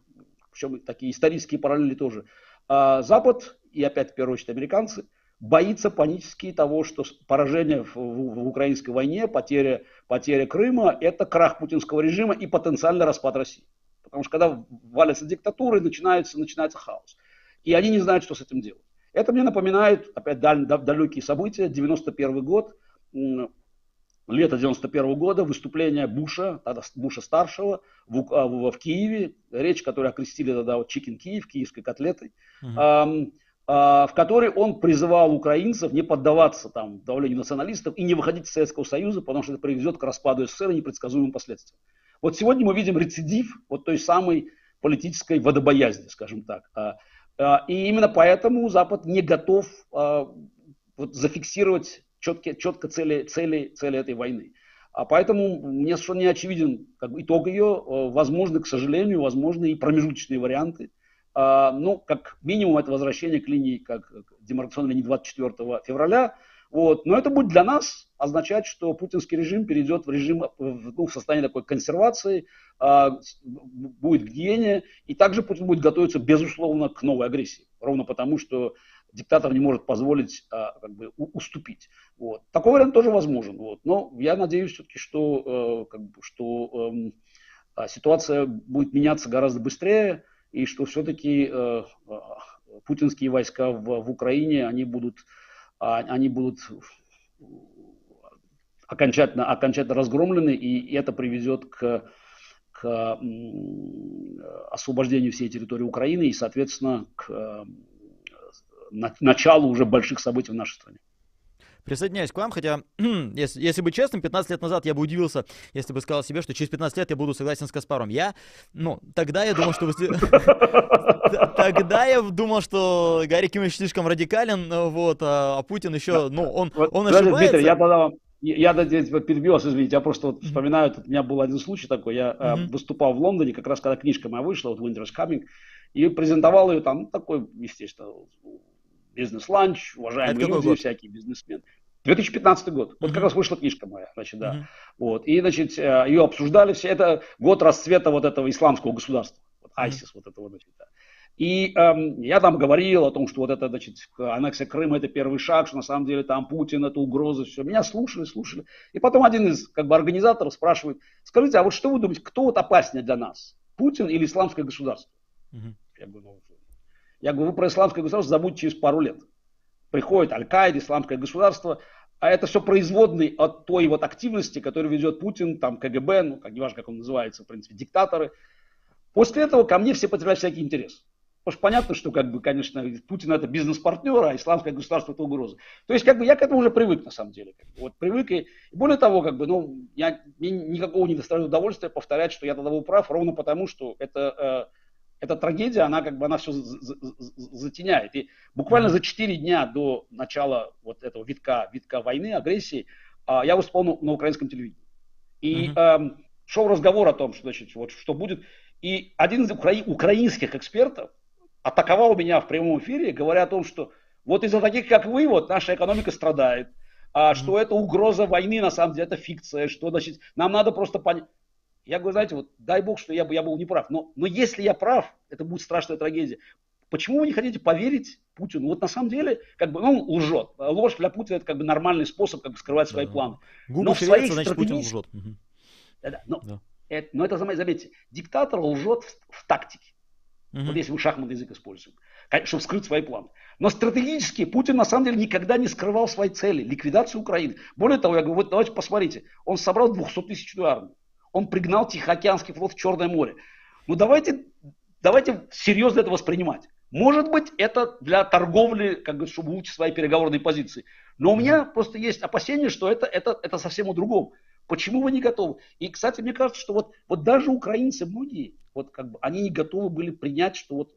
причем такие исторические параллели тоже. Запад, и опять в первую очередь американцы, боится панически того, что поражение в украинской войне, потеря Крыма, это крах путинского режима и потенциальный распад России. Потому что когда валятся диктатуры, начинается хаос. И они не знают, что с этим делать. Это мне напоминает, опять, далекие события, 91 год, лето 91 года, выступление Буша, тогда Буша-старшего в Киеве, речь, которую окрестили тогда вот Chicken Киев, киевской котлетой, в которой он призывал украинцев не поддаваться там давлению националистов и не выходить из Советского Союза, потому что это приведет к распаду СССР и непредсказуемым последствиям. Вот сегодня мы видим рецидив вот той самой политической водобоязни, скажем так. И именно поэтому Запад не готов вот зафиксировать четко цели этой войны. Поэтому мне совершенно не очевиден как бы итог ее. Возможны, к сожалению, возможны и промежуточные варианты. Ну, как минимум, это возвращение к линии, как демаркационной линии 24 февраля. Вот. Но это будет для нас означать, что путинский режим перейдет в режим, в состояние такой консервации, будет гниение, и также Путин будет готовиться, безусловно, к новой агрессии. Ровно потому, что диктатор не может позволить как бы уступить. Вот. Такой вариант тоже возможен. Вот. Но я надеюсь все-таки, что ситуация будет меняться гораздо быстрее, и что все-таки путинские войска в Украине, они будут окончательно разгромлены, и это приведет к освобождению всей территории Украины и, соответственно, к началу уже больших событий в нашей стране. Присоединяюсь к вам, хотя, если быть честным, 15 лет назад я бы удивился, если бы сказал себе, что через 15 лет я буду согласен с Каспаром. Тогда я думал, что тогда я думал, что Гарри Кимович слишком радикален, а Путин еще, он Дмитрий, ошибается. я здесь перебил вас, извините, я просто вот вспоминаю, у меня был один случай такой, я выступал в Лондоне, как раз когда книжка моя вышла, вот Winter's Coming, и презентовал ее там, такой, естественно, бизнес-ланч, уважаемые люди, Год? всякие бизнесмены. 2015 год. Вот как раз вышла книжка моя, значит, да. Вот. И, значит, ее обсуждали все. Это год расцвета вот этого исламского государства. Вот ISIS, вот этого, значит, да. И я там говорил о том, что вот это, значит, аннексия Крыма это первый шаг, что на самом деле там Путин, это угроза, все. Меня слушали. И потом один из организаторов спрашивает, скажите, а вот что вы думаете, кто вот опаснее для нас? Путин или исламское государство? Я говорю, вы про исламское государство забудьте через пару лет. Приходит Аль-Каида, исламское государство, а это все производные от той вот активности, которую ведет Путин, там КГБ, неважно, как он называется, в принципе, диктаторы. После этого ко мне все потеряли всякий интерес. Потому что понятно, что, конечно, Путин это бизнес-партнер, а исламское государство это угроза. То есть, я к этому уже привык, на самом деле. Вот привык. И более того, мне никакого не доставляет удовольствия повторять, что я тогда был прав, ровно потому, что эта трагедия, она все затеняет. И буквально за 4 дня до начала вот этого витка войны, агрессии, я выступал на украинском телевидении. И шел разговор о том, что, значит, вот, что будет. И один из украинских экспертов атаковал меня в прямом эфире, говоря о том, что вот из-за таких, как вы, вот наша экономика страдает, что это угроза войны, на самом деле, это фикция, что, значит, нам надо просто понять. Я говорю, знаете, вот дай бог, что я был не прав. Но если я прав, это будет страшная трагедия. Почему вы не хотите поверить Путину? Вот на самом деле, он лжет. Ложь для Путина это нормальный способ скрывать свои планы. Губы шевелятся, значит, Путин лжет. Но это, заметьте, диктатор лжет в тактике. Вот если мы шахматный язык используем, чтобы скрыть свои планы. Но стратегически Путин на самом деле никогда не скрывал свои цели. Ликвидацию Украины. Более того, я говорю, вот давайте посмотрите. Он собрал 200-тысячную армию. Он пригнал Тихоокеанский флот в Черное море. Давайте серьезно это воспринимать. Может быть, это для торговли, чтобы улучшить свои переговорные позиции. Но у меня просто есть опасение, что это совсем о другом. Почему вы не готовы? И, кстати, мне кажется, что вот даже украинцы многие, они не готовы были принять, что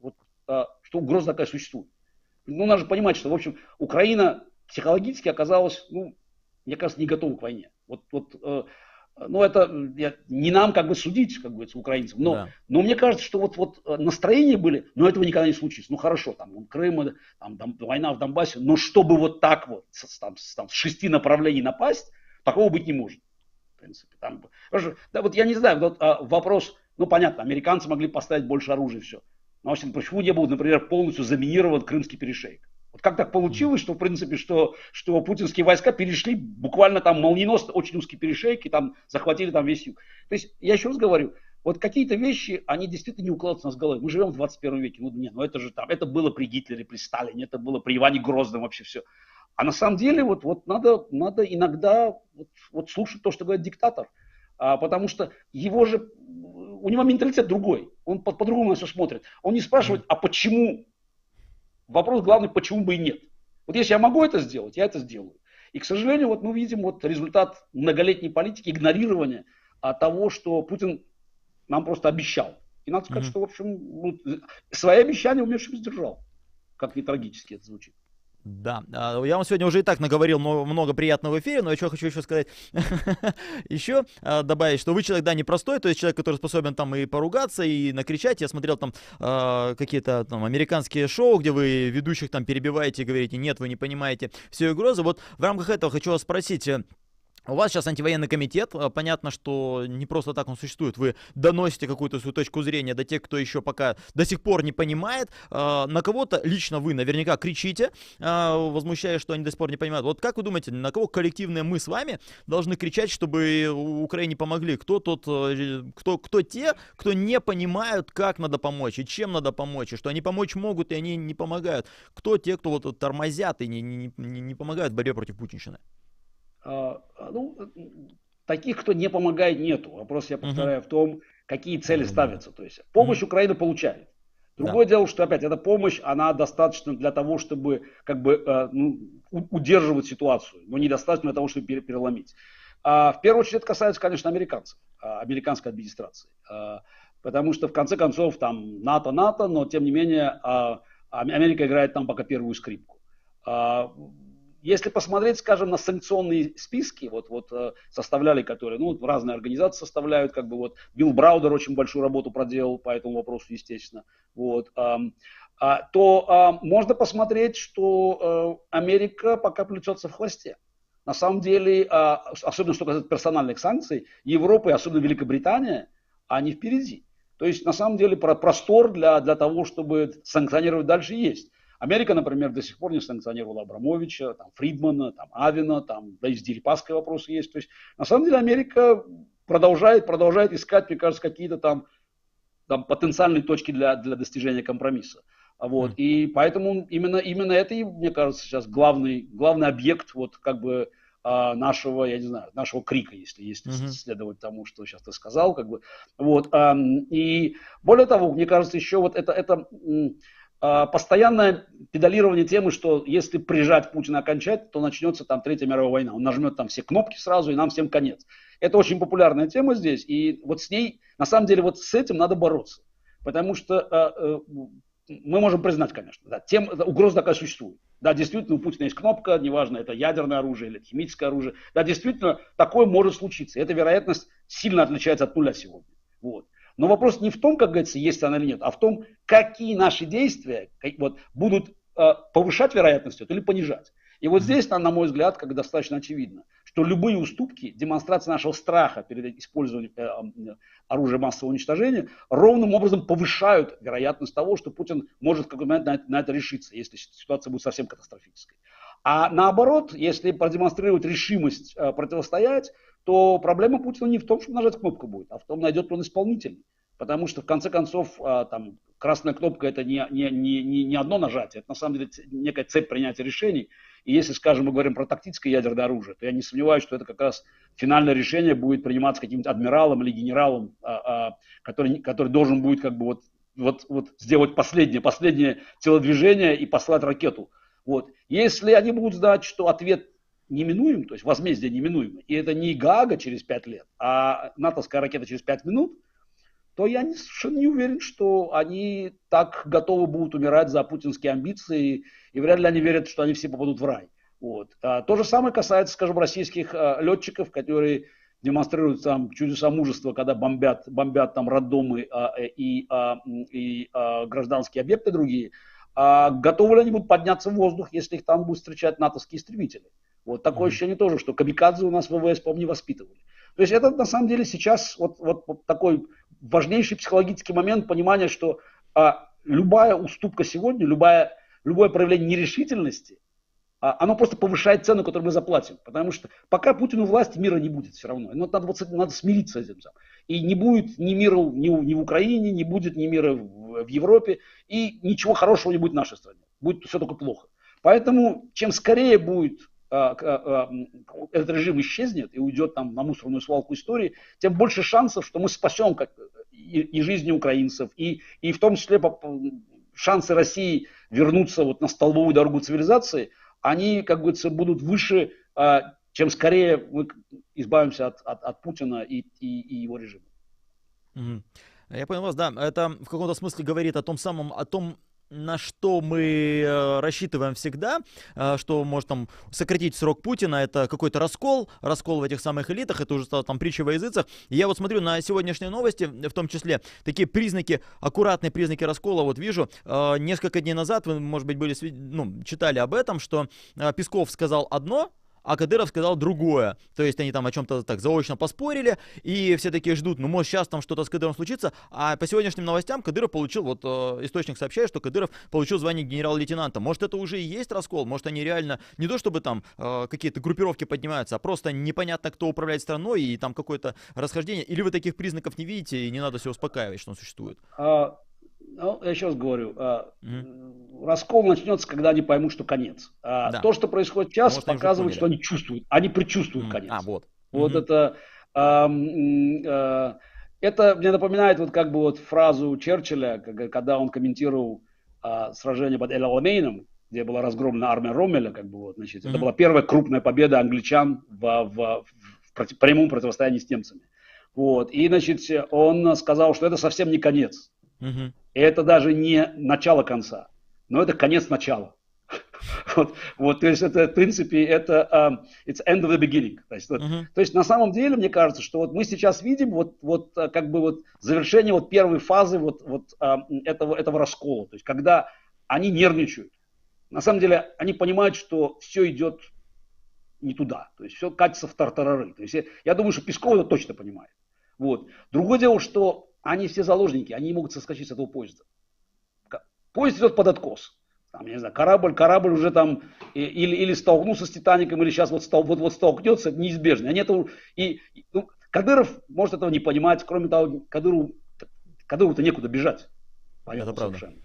что угроза такая существует. Надо же понимать, что, в общем, Украина психологически оказалась, мне кажется, не готова к войне. Это не нам судить, как говорится, украинцам. Но мне кажется, что настроения были, но этого никогда не случится. Хорошо, Крым, война в Донбассе, но чтобы вот так с 6 направлений напасть, такого быть не может. В принципе, я не знаю, вопрос, понятно, американцы могли поставить больше оружия, все. Но почему не был, например, полностью заминирован Крымский перешейк? Вот как так получилось, что, в принципе, что путинские войска перешли буквально молниеносно, очень узкий перешейк, и захватили весь юг. То есть, я еще раз говорю, вот какие-то вещи, они действительно не укладываются у нас в голове. Мы живем в 21 веке. Это же это было при Гитлере, при Сталине, это было при Иване Грозном, вообще все. А на самом деле, надо иногда слушать то, что говорит диктатор. Потому что у него менталитет другой. Он по-другому на все смотрит. Он не спрашивает, а почему? Вопрос главный, почему бы и нет. Вот если я могу это сделать, я это сделаю. И, к сожалению, мы видим результат многолетней политики, игнорирования того, что Путин нам просто обещал. И надо сказать, что, в общем, свои обещания он, в общем, сдержал. Как ни трагически это звучит. Да, я вам сегодня уже и так наговорил много приятного в эфире, но я хочу еще сказать, еще добавить, что вы человек, да, непростой, то есть человек, который способен и поругаться, и накричать. Я смотрел какие-то американские шоу, где вы ведущих перебиваете и говорите, нет, вы не понимаете всю угрозу. Вот в рамках этого хочу вас спросить. У вас сейчас антивоенный комитет, понятно, что не просто так он существует, вы доносите какую-то свою точку зрения до тех, кто еще пока до сих пор не понимает, на кого-то лично вы наверняка кричите, возмущаясь, что они до сих пор не понимают. Вот как вы думаете, на кого коллективно мы с вами должны кричать, чтобы Украине помогли? Кто те, кто не понимают, как надо помочь и чем надо помочь, и что они помочь могут, и они не помогают? Кто те, кто тормозят и не помогают в борьбе против путинщины? Таких, кто не помогает, нету. Вопрос, я повторяю, в том, какие цели ставятся. То есть помощь Украина получает. Другое дело, что опять эта помощь, она достаточна для того, чтобы как бы удерживать ситуацию, но недостаточно для того, чтобы переломить. В первую очередь это касается, конечно, американцев, американской администрации. Потому что, в конце концов, там НАТО, но, тем не менее, Америка играет там пока первую скрипку. Если посмотреть, скажем, на санкционные списки, вот составляли, которые, разные организации составляют, как бы вот Билл Браудер очень большую работу проделал по этому вопросу, естественно, то можно посмотреть, что Америка пока плетется в хвосте. На самом деле, особенно что касается персональных санкций, Европа и особенно Великобритания, они впереди. То есть, на самом деле, простор для того, чтобы санкционировать дальше есть. Америка, например, до сих пор не санкционировала Абрамовича, там, Фридмана, там, Авина, там, да и с Дерипаской вопросы есть. То есть, на самом деле, Америка продолжает искать, мне кажется, какие-то там потенциальные точки для достижения компромисса. И поэтому именно это, мне кажется, сейчас главный объект нашего, я не знаю, нашего крика, если следовать тому, что сейчас ты сказал, как бы. И более того, мне кажется, еще это постоянное педалирование темы, что если прижать Путина окончательно, то начнется там Третья мировая война. Он нажмет там все кнопки сразу, и нам всем конец. Это очень популярная тема здесь, и вот с ней, на самом деле, вот с этим надо бороться. Потому что мы можем признать, конечно, да, угроза такая существует. Да, действительно, у Путина есть кнопка, неважно, это ядерное оружие или химическое оружие. Да, действительно, такое может случиться. Эта вероятность сильно отличается от нуля сегодня. Но вопрос не в том, как говорится, есть она или нет, а в том, какие наши действия будут повышать вероятность или понижать. И вот здесь, на мой взгляд, как достаточно очевидно, что любые уступки, демонстрация нашего страха перед использованием оружия массового уничтожения, ровным образом повышают вероятность того, что Путин может в какой-то момент на это решиться, если ситуация будет совсем катастрофической. А наоборот, если продемонстрировать решимость противостоять, то проблема Путина не в том, что нажать кнопку будет, а в том, найдет ли он исполнителей. Потому что, в конце концов, красная кнопка – это не одно нажатие, это на самом деле некая цепь принятия решений. И если, скажем, мы говорим про тактическое ядерное оружие, то я не сомневаюсь, что это как раз финальное решение будет приниматься каким-нибудь адмиралом или генералом, который должен будет как бы сделать последнее телодвижение и послать ракету. Если они будут знать, что ответ неминуем, то есть возмездие неминуемо, и это не Гаага через 5 лет, а натовская ракета через 5 минут, то я совершенно не уверен, что они так готовы будут умирать за путинские амбиции, и вряд ли они верят, что они все попадут в рай. То же самое касается, скажем, российских летчиков, которые демонстрируют там чудеса мужества, когда бомбят там роддомы и гражданские объекты другие. Готовы ли они будут подняться в воздух, если их там будут встречать натовские истребители? Такое ощущение тоже, что камикадзе у нас в ВВС, по-моему, не воспитывали. То есть это на самом деле сейчас такой важнейший психологический момент понимания, что любая уступка сегодня, любое проявление нерешительности, оно просто повышает цену, которую мы заплатим. Потому что пока Путину власти, мира не будет все равно. Надо смириться с этим. И не будет ни мира ни в Украине, не будет ни мира в Европе, и ничего хорошего не будет в нашей стране. Будет все только плохо. Поэтому чем скорее будет этот режим исчезнет и уйдет там на мусорную свалку истории, тем больше шансов, что мы спасем и жизни украинцев, и в том числе шансы России вернуться на столбовую дорогу цивилизации, они, как говорится, будут выше, чем скорее мы избавимся от Путина и его режима. Я понял вас, да. Это в каком-то смысле говорит о том, на что мы рассчитываем всегда, что может там сократить срок Путина, это какой-то раскол в этих самых элитах, это уже стало там притчей во языцах. И я смотрю на сегодняшние новости, в том числе такие аккуратные признаки раскола, вижу, несколько дней назад, вы, может быть, читали об этом, что Песков сказал одно, а Кадыров сказал другое. То есть они там о чем-то так заочно поспорили, и все такие ждут, может сейчас там что-то с Кадыровым случится. А по сегодняшним новостям Кадыров получил, источник сообщает, что Кадыров получил звание генерал-лейтенанта. Может, это уже и есть раскол? Может, они реально не то чтобы там какие-то группировки поднимаются, а просто непонятно, кто управляет страной, и там какое-то расхождение? Или вы таких признаков не видите, и не надо себя успокаивать, что он существует? Я еще раз говорю, раскол начнется, когда они поймут, что конец. Да. То, что происходит сейчас, может, показывает, что они чувствуют, они предчувствуют конец. Вот. Это это мне напоминает вот как бы вот фразу Черчилля, когда он комментировал сражение под Эль-Аламейном, где была разгромлена армия Роммеля, как бы вот, значит, это была первая крупная победа англичан в прямом противостоянии с немцами. Вот. И, значит, он сказал, что это совсем не конец. И это даже не начало конца, но это конец начала. Вот, то есть это, в принципе, это it's end of the beginning. То есть на самом деле, мне кажется, что вот мы сейчас видим вот как бы вот завершение вот первой фазы вот этого раскола. То есть когда они нервничают, на самом деле они понимают, что все идет не туда. То есть все катится в тартарары. То есть я думаю, что Песков это точно понимает. Вот. Другое дело, что они все заложники, они не могут соскочить с этого поезда. Поезд идет под откос. Там, я не знаю, корабль уже там или столкнулся с Титаником, или сейчас вот столкнется, это неизбежно. Кадыров может этого не понимать, кроме того, Кадырову-то некуда бежать. Понятно, это правда. Совершенно.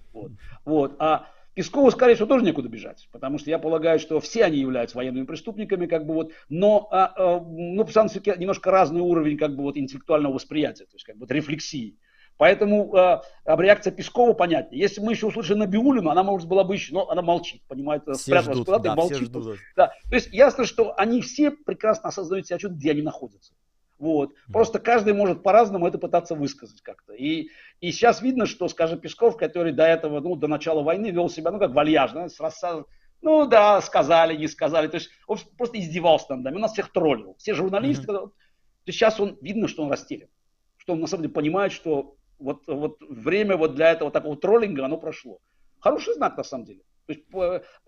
Вот. А Пескову, скорее всего, тоже некуда бежать, потому что я полагаю, что все они являются военными преступниками, как бы вот, но все-таки немножко разный уровень как бы вот интеллектуального восприятия, то есть как бы рефлексии. Поэтому реакция Пескова понятнее. Если мы еще услышали Набиуллину, она, может, была бы еще, но она молчит, понимаете, спряталась куда-то и молчит. Да. То есть ясно, что они все прекрасно осознают себя, где они находятся. Вот. Просто каждый может по-разному это пытаться высказать как-то. И сейчас видно, что, скажем, Песков, который до этого, до начала войны вел себя, как вальяжно, сказали, не сказали. То есть он просто издевался над нами, он нас всех троллил. Все журналисты, то сейчас видно, что он растерян. Что он на самом деле понимает, что вот время вот для этого такого троллинга, оно прошло. Хороший знак на самом деле. То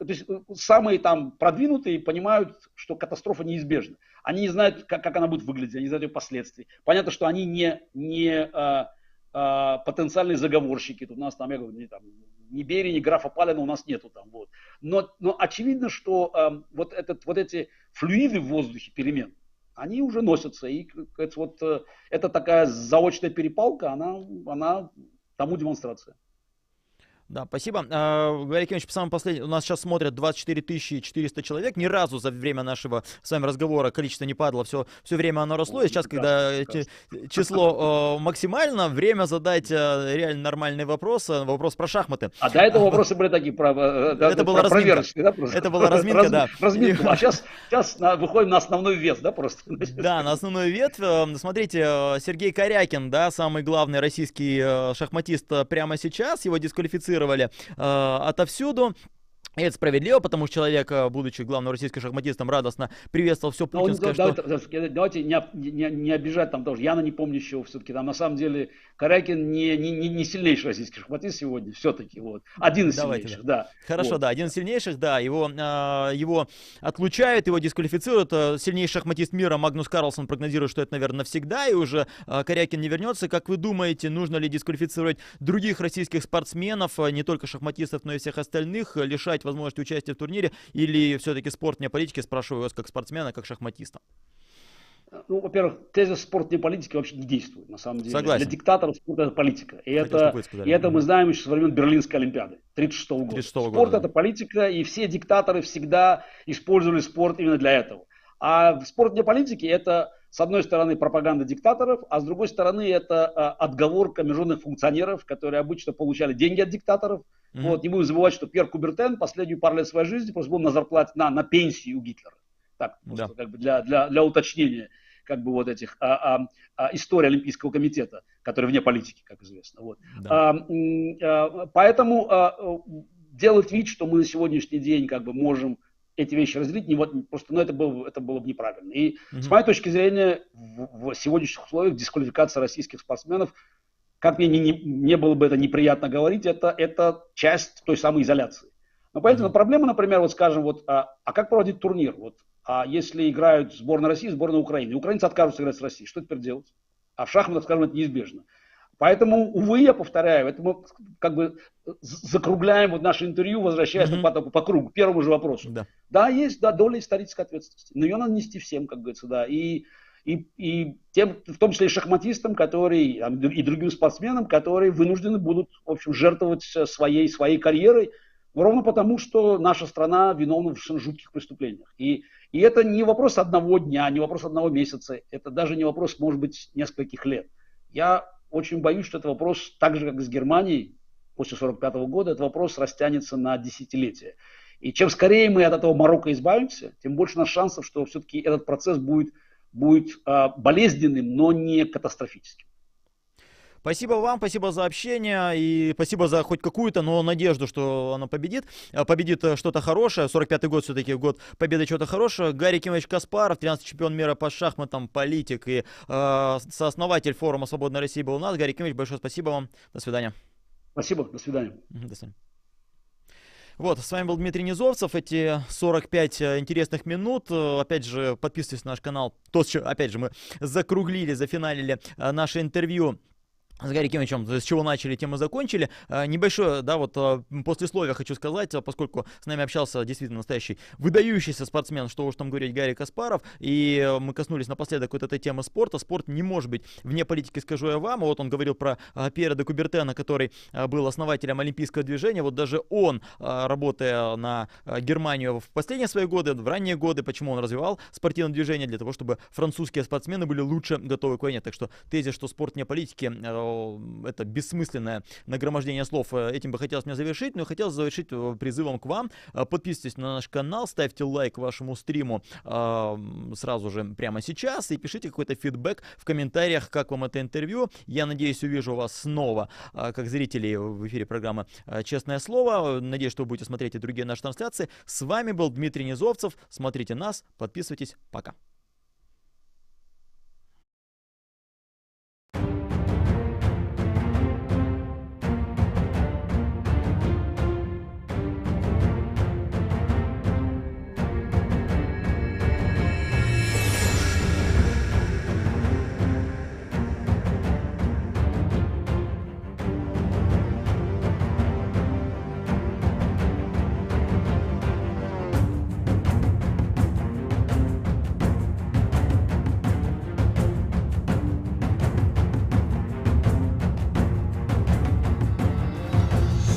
есть самые там продвинутые понимают, что катастрофа неизбежна. Они не знают, как она будет выглядеть, они не знают ее последствий. Понятно, что они не потенциальные заговорщики. Тут у нас там, я говорю, ни Берии, ни графа Палина у нас нету там. Вот. Но очевидно, что эти флюиды в воздухе перемен, они уже носятся. И это такая заочная перепалка, она тому демонстрация. Да, спасибо. Валерий Кимович, самое последнее. У нас сейчас смотрят 24 400 человек. Ни разу за время нашего с вами разговора количество не падало. Все время оно росло. И сейчас, когда число максимально, время задать реально нормальный вопрос. Вопрос про шахматы. А до этого вопросы были такие это была разминка. Это была разминка, да. Разминка. А сейчас выходим на основной вес, да, просто? Да, на основную ветвь. Смотрите, Сергей Корякин, да, самый главный российский шахматист прямо сейчас. Его дисквалифицировали отовсюду. И это справедливо, потому что человек, будучи главным российским шахматистом, радостно приветствовал все путинское, Давайте не обижать там тоже. Яна Непомнящего все-таки. Там на самом деле Корякин не сильнейший российский шахматист сегодня. Все-таки вот. Один из сильнейших, да. Хорошо, вот. Да, один из сильнейших, да. Его отлучают, его дисквалифицируют. Сильнейший шахматист мира Магнус Карлсон прогнозирует, что это, наверное, навсегда, и уже Корякин не вернется. Как вы думаете, нужно ли дисквалифицировать других российских спортсменов, не только шахматистов, но и всех остальных, лишать возможности участия в турнире, или все-таки спорт не политики? Спрашиваю вас как спортсмена, как шахматиста. Ну, во-первых, тезис спорт не политики вообще не действует, на самом деле. Согласен. Для диктаторов спорт это политика. И это мы знаем еще со времен Берлинской Олимпиады 1936 года. Спорт это политика, и все диктаторы всегда использовали спорт именно для этого. А спорт не политики это, с одной стороны, пропаганда диктаторов, а с другой стороны, это отговорка международных функционеров, которые обычно получали деньги от диктаторов. Вот, не будем забывать, что Пьер Кубертен последнюю пару лет своей жизни просто был на зарплате, на пенсии у Гитлера. Так, просто, как бы для уточнения как бы вот этих истории Олимпийского комитета, который вне политики, как известно. Вот. Да. Поэтому делать вид, что мы на сегодняшний день как бы можем эти вещи разделить, просто это было бы неправильно. И с моей точки зрения, в сегодняшних условиях дисквалификация российских спортсменов, как мне не было бы это неприятно говорить, это часть той самой изоляции. Но поэтому проблема, например, вот скажем, как проводить турнир? А если играют сборная России, сборная Украины, и украинцы откажутся играть с Россией, что теперь делать? А в шахматах, скажем, это неизбежно. Поэтому, увы, я повторяю, это мы как бы закругляем наше интервью, возвращаясь по кругу, к первому же вопросу. Да, есть доля исторической ответственности, но ее надо нести всем, как говорится, да, и тем, в том числе и шахматистам, и другим спортсменам, которые вынуждены будут, в общем, жертвовать своей карьерой, ровно потому, что наша страна виновна в совершенно жутких преступлениях. И это не вопрос одного дня, не вопрос одного месяца, это даже не вопрос, может быть, нескольких лет. Я очень боюсь, что этот вопрос, так же как и с Германией после 1945 года, этот вопрос растянется на десятилетия. И чем скорее мы от этого Марокко избавимся, тем больше у нас шансов, что все-таки этот процесс будет болезненным, но не катастрофическим. Спасибо вам, спасибо за общение и спасибо за хоть какую-то, но надежду, что оно победит. Победит что-то хорошее. 45-й год все-таки год победы чего-то хорошего. Гарри Кимович Каспаров, 13-й чемпион мира по шахматам, политик и сооснователь форума «Свободная Россия» был у нас. Гарри Кимович, большое спасибо вам. До свидания. Спасибо, до свидания. До свидания. Вот, с вами был Дмитрий Низовцев. Эти 45 интересных минут. Опять же, подписывайтесь на наш канал. Опять же, мы закруглили, зафиналили наше интервью с Гарри Кимовичем, с чего начали, тем и закончили. Небольшое, да, вот послесловие хочу сказать, поскольку с нами общался действительно настоящий выдающийся спортсмен, что уж там говорить, Гарри Каспаров, и мы коснулись напоследок вот этой темы спорта. Спорт не может быть вне политики, скажу я вам. Вот он говорил про Пьера де Кубертена, который был основателем олимпийского движения. Вот даже он, работая на Германию в последние свои годы, в ранние годы, почему он развивал спортивное движение? Для того, чтобы французские спортсмены были лучше готовы к войне. Так что тезис, что спорт вне политики, это бессмысленное нагромождение слов. Этим бы хотелось мне завершить, но я хотел завершить призывом к вам. Подписывайтесь на наш канал, ставьте лайк вашему стриму сразу же прямо сейчас и пишите какой-то фидбэк в комментариях, как вам это интервью. Я надеюсь, увижу вас снова как зрителей в эфире программы «Честное слово». Надеюсь, что вы будете смотреть и другие наши трансляции. С вами был Дмитрий Низовцев. Смотрите нас, подписывайтесь. Пока.